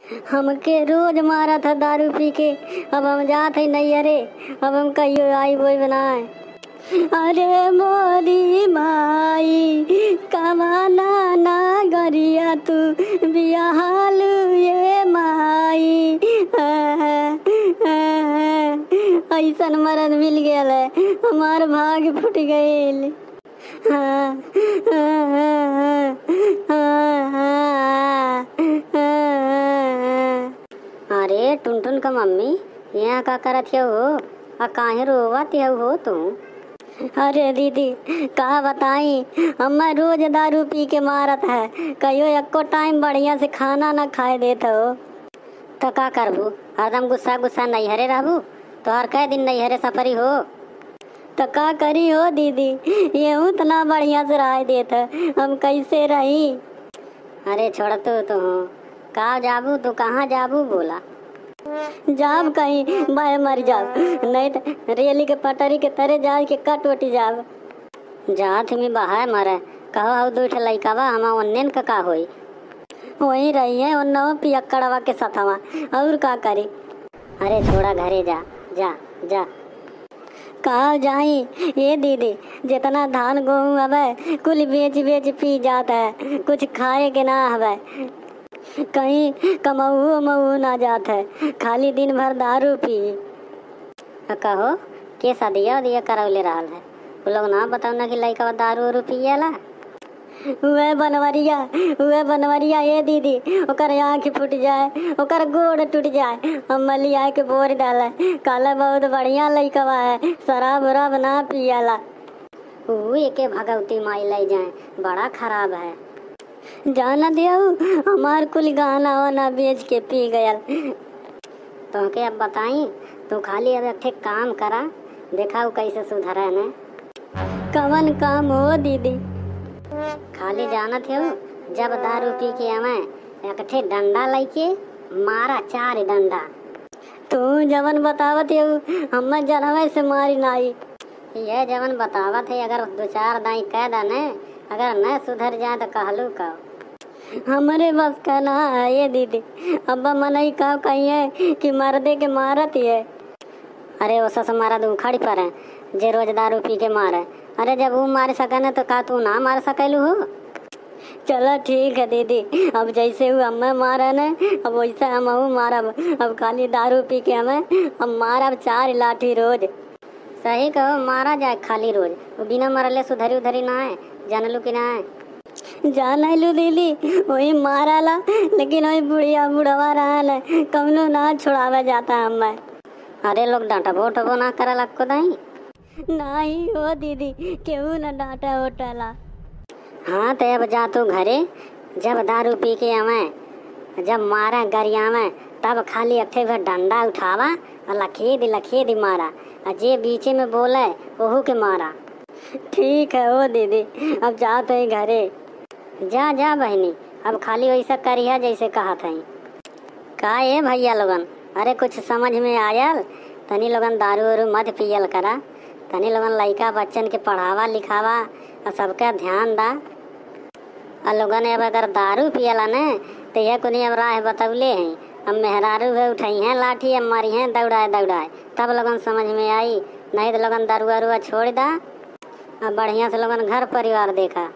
हमके रोज मारा था दारू पी के, अब हम जात है नैहरे, अब हम कहियो आई बोई बनाए। अरे मोरी माई कमाना ना गरिया तू बियाहाल ये माई। ऐसन मरद मिल गया है, हमार भाग फुट गईल। अरे टुनटुन का मम्मी यहाँ का करत हो, काहे रोवत हो तू? अरे दीदी का बताई, हमें रोज दारू पी के मारत है, कहियो एको टाइम बढ़िया से खाना ना खाए देत हो। तो का करबू, हरदम गुस्सा गुस्सा नैहरे रहबू, तो हर कई दिन नैहरे सफरी हो। तो का करी हो दीदी, ये उतना बढ़िया से रह देत है, हम कैसे रही। अरे छोड़ तू का जाबू, तू कहाँ जाबू बोला? जाब कहीं मैं मर जाब, नहीं तो रेली के पटरी के तरह जा के कट वटी जाब। जात में बाहर मरे, कहो हऊ दो लइकावा हम ओन्नेन का होई, वहीं रही है उन्नो पियक्कड़वा के सथवा, और का करी। अरे छोड़ा घरे जा जा जा। कहाँ जाई ये दीदी, जितना धान गेहूँ हवे कुल बेच बेच पी जाता है, कुछ खाए के ना हवे, कहीं कमाऊ मऊ ना जात है, खाली दिन भर दारू पी। कहो के शादिया उदिया करवले रहल है, वो लोग ना बताओ ना कि लइका दारू वारू पियला। वह बनवरिया ये दीदी, ओकर आँख फूट जाए, ओकर गोड़ टूट जाए, हम लिया के बोर डाला, काला बहुत बढ़िया लइकवा है, शराब उराब ना पियला। एके भगवती माई ले जाए, बड़ा खराब है। जाना दियाऊ हमार कुल गहना वाना बेच के पी गया। तो के अब बताई, तू खाली अब एक काम करा, देखा कैसे सुधरा ने। कवन काम हो दीदी? खाली जाना थे जब दारू पी के आवे एक डंडा लेके मारा, 4 डंडा। तू जवन बतावत है हम जनवे से मारी नाई। यह जवन बतावत है, अगर 2-4 दाई कह दाने, अगर न सुधर जाए तो कहलू का हमारे बस का ना है ये दीदी। अब्बा मनई का कहिए कि मर्दे के मारत है। अरे वो सस मरद उखड़ पर है जे रोज दारू पी के मारे। अरे जब वो मार सके तो का तू ना मार सकेलू हो? चलो ठीक है दीदी, अब जैसे वो हमें मारे न, अब वैसे हम मारब। अब खाली दारू पी के हम मारब 4 लाठी रोज। सही कहो, मारा जाए खाली रोज, वो बिना मरले सुधरी उधरी ना है, जानलू कि ना है? जानलू दीदी, वही माराला, लेकिन वही बुढ़िया बुढ़वा रहा कमनो ना छुड़ावा जाता हमें। अरे लोग डांटबो उठबो ना करल अक्को दाई? नहीं हो दीदी, केहू न डांटा उठला। हाँ तो अब जा तू घरे, जब दारू पी के आवे, जब मारा गरिया में, तब खाली अट्ठे भर डंडा उठावा और लखेद मारा, और जे बीचे में बोले ओहू के मारा। ठीक है ओ दीदी, अब जा तो घरे जा जा बहनी, अब खाली वैसा करिया जैसे कहा था। का ये भैया लोगन, अरे कुछ समझ में आयल? तनी लोगन दारू वारू मत पियल करा, तनी लोगन लइका बच्चन के पढ़ावा लिखावा और सबका ध्यान दा। और लोगन अब अगर दारू पियला न तो यह कुनी अब राह बतौले हैं, अब मेहरारू है उठाई हैं लाठी, अब मारी हैं दौड़ाए, तब लोगन समझ में आई। नहीं तो लोगन दारू वारू छोड़ दा और बढ़िया से लोगन घर परिवार देखा।